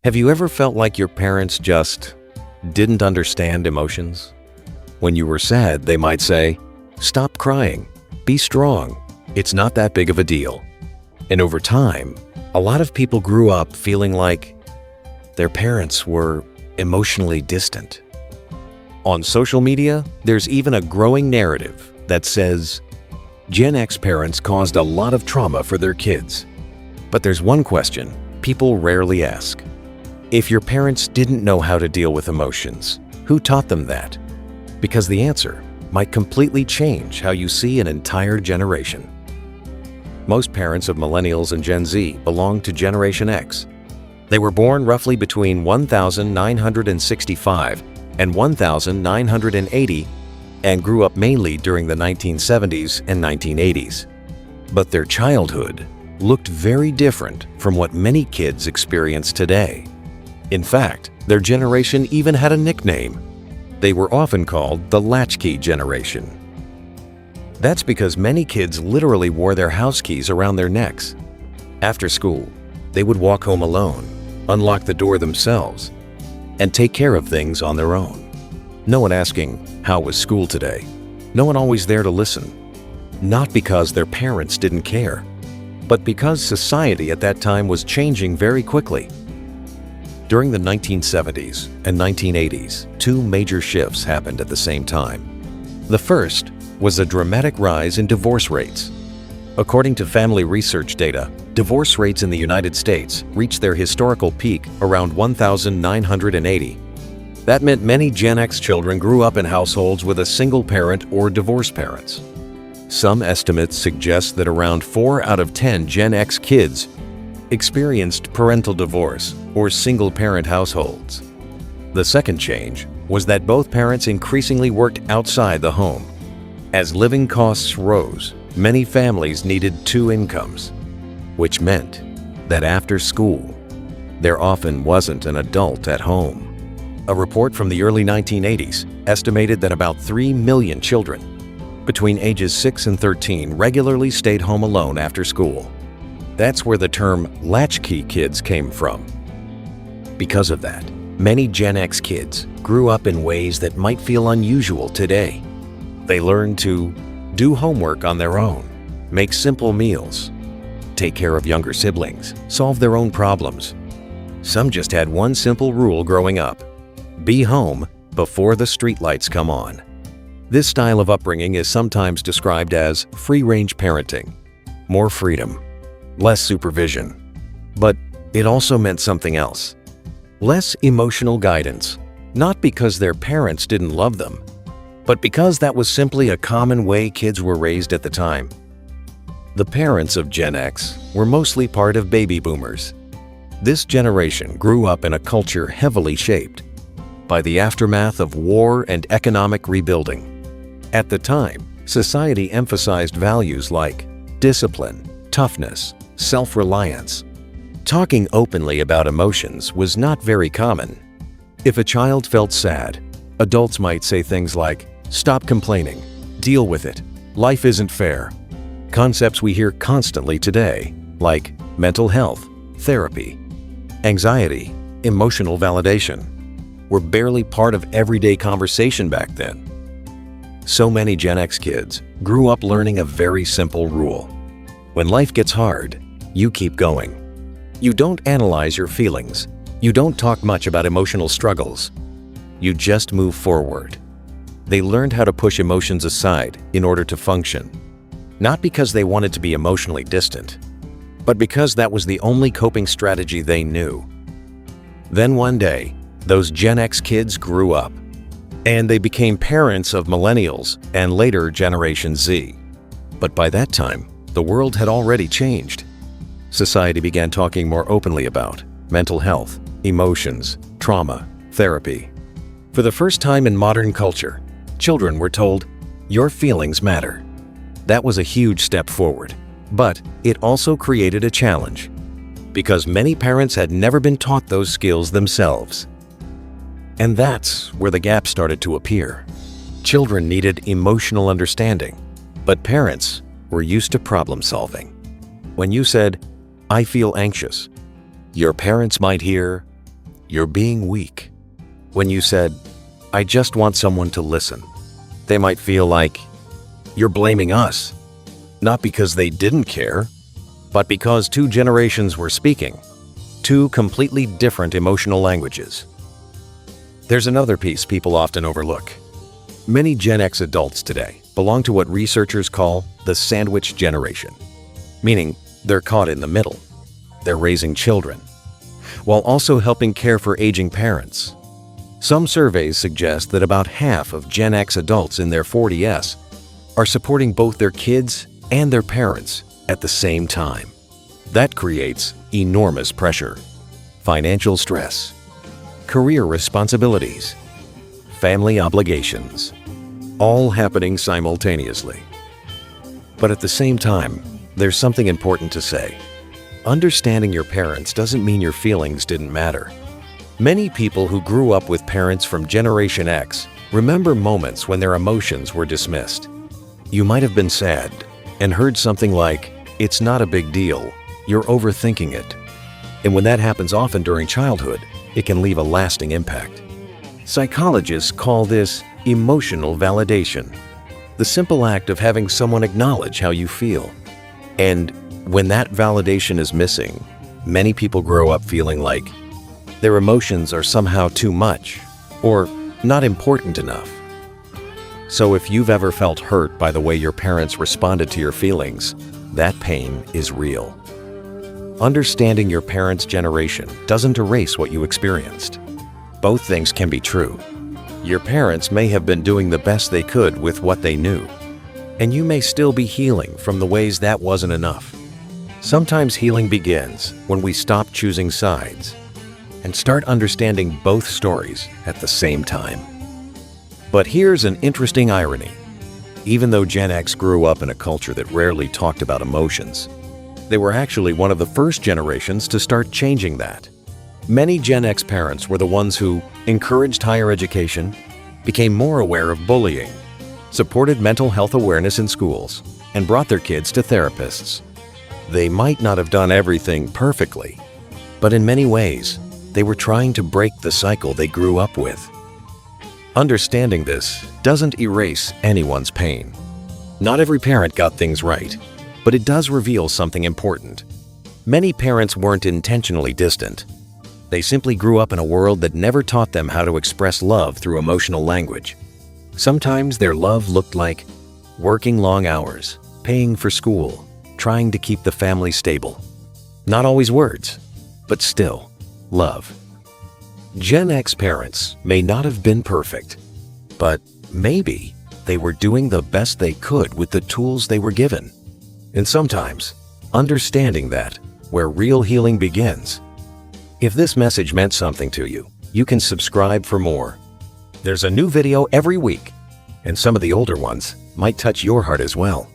Have you ever felt like your parents just didn't understand emotions? When you were sad, they might say, "Stop crying, be strong, it's not that big of a deal." And over time, a lot of people grew up feeling like their parents were emotionally distant. On social media, there's even a growing narrative that says Gen X parents caused a lot of trauma for their kids. But there's one question people rarely ask. If your parents didn't know how to deal with emotions, who taught them that? Because the answer might completely change how you see an entire generation. Most parents of Millennials and Gen Z belong to Generation X. They were born roughly between 1965 and 1980 and grew up mainly during the 1970s and 1980s. But their childhood looked very different from what many kids experience today. In fact, their generation even had a nickname. They were often called the latchkey generation. That's because many kids literally wore their house keys around their necks. After school, they would walk home alone, unlock the door themselves, and take care of things on their own. No one asking, "How was school today?" No one always there to listen. Not because their parents didn't care, but because society at that time was changing very quickly. During the 1970s and 1980s, two major shifts happened at the same time. The first was a dramatic rise in divorce rates. According to family research data, divorce rates in the United States reached their historical peak around 1980. That meant many Gen X children grew up in households with a single parent or divorced parents. Some estimates suggest that around 4 out of 10 Gen X kids experienced parental divorce or single-parent households. The second change was that both parents increasingly worked outside the home. As living costs rose, many families needed two incomes, which meant that after school, there often wasn't an adult at home. A report from the early 1980s estimated that about 3 million children between ages 6 and 13 regularly stayed home alone after school. That's where the term latchkey kids came from. Because of that, many Gen X kids grew up in ways that might feel unusual today. They learned to do homework on their own, make simple meals, take care of younger siblings, solve their own problems. Some just had one simple rule growing up: be home before the streetlights come on. This style of upbringing is sometimes described as free-range parenting, more freedom, less supervision. But it also meant something else. Less emotional guidance, not because their parents didn't love them, but because that was simply a common way kids were raised at the time. The parents of Gen X were mostly part of baby boomers. This generation grew up in a culture heavily shaped by the aftermath of war and economic rebuilding. At the time, society emphasized values like discipline, toughness, self-reliance. Talking openly about emotions was not very common. If a child felt sad, adults might say things like, "Stop complaining, deal with it, life isn't fair." Concepts we hear constantly today, like mental health, therapy, anxiety, emotional validation, were barely part of everyday conversation back then. So many Gen X kids grew up learning a very simple rule. When life gets hard, you keep going. You don't analyze your feelings. You don't talk much about emotional struggles. You just move forward. They learned how to push emotions aside in order to function. Not because they wanted to be emotionally distant, but because that was the only coping strategy they knew. Then one day, those Gen X kids grew up, and they became parents of Millennials and later Generation Z. But by that time, the world had already changed. Society began talking more openly about mental health, emotions, trauma, therapy. For the first time in modern culture, children were told, "Your feelings matter." That was a huge step forward, but it also created a challenge, because many parents had never been taught those skills themselves. And that's where the gap started to appear. Children needed emotional understanding, but parents were used to problem solving. When you said, "I feel anxious," your parents might hear, you're being weak. When you said, "I just want someone to listen," they might feel like you're blaming us, not because they didn't care, but because two generations were speaking two completely different emotional languages. There's another piece people often overlook. Many Gen X adults today belong to what researchers call the sandwich generation, meaning they're caught in the middle. They're raising children, while also helping care for aging parents. Some surveys suggest that about half of Gen X adults in their 40s are supporting both their kids and their parents at the same time. That creates enormous pressure, financial stress, career responsibilities, family obligations, all happening simultaneously. But at the same time, there's something important to say. Understanding your parents doesn't mean your feelings didn't matter. Many people who grew up with parents from Generation X remember moments when their emotions were dismissed. You might have been sad and heard something like, "It's not a big deal, you're overthinking it." And when that happens often during childhood, it can leave a lasting impact. Psychologists call this emotional validation, the simple act of having someone acknowledge how you feel. And when that validation is missing, many people grow up feeling like their emotions are somehow too much or not important enough. So if you've ever felt hurt by the way your parents responded to your feelings, that pain is real. Understanding your parents' generation doesn't erase what you experienced. Both things can be true. Your parents may have been doing the best they could with what they knew, and you may still be healing from the ways that wasn't enough. Sometimes healing begins when we stop choosing sides and start understanding both stories at the same time. But here's an interesting irony. Even though Gen X grew up in a culture that rarely talked about emotions, they were actually one of the first generations to start changing that. Many Gen X parents were the ones who encouraged higher education, became more aware of bullying, supported mental health awareness in schools, and brought their kids to therapists. They might not have done everything perfectly, but in many ways, they were trying to break the cycle they grew up with. Understanding this doesn't erase anyone's pain. Not every parent got things right, but it does reveal something important. Many parents weren't intentionally distant. They simply grew up in a world that never taught them how to express love through emotional language. Sometimes their love looked like working long hours, paying for school, trying to keep the family stable. Not always words, but still, love. Gen X parents may not have been perfect, but maybe they were doing the best they could with the tools they were given. And sometimes, understanding that, where real healing begins. If this message meant something to you, you can subscribe for more. There's a new video every week, and some of the older ones might touch your heart as well.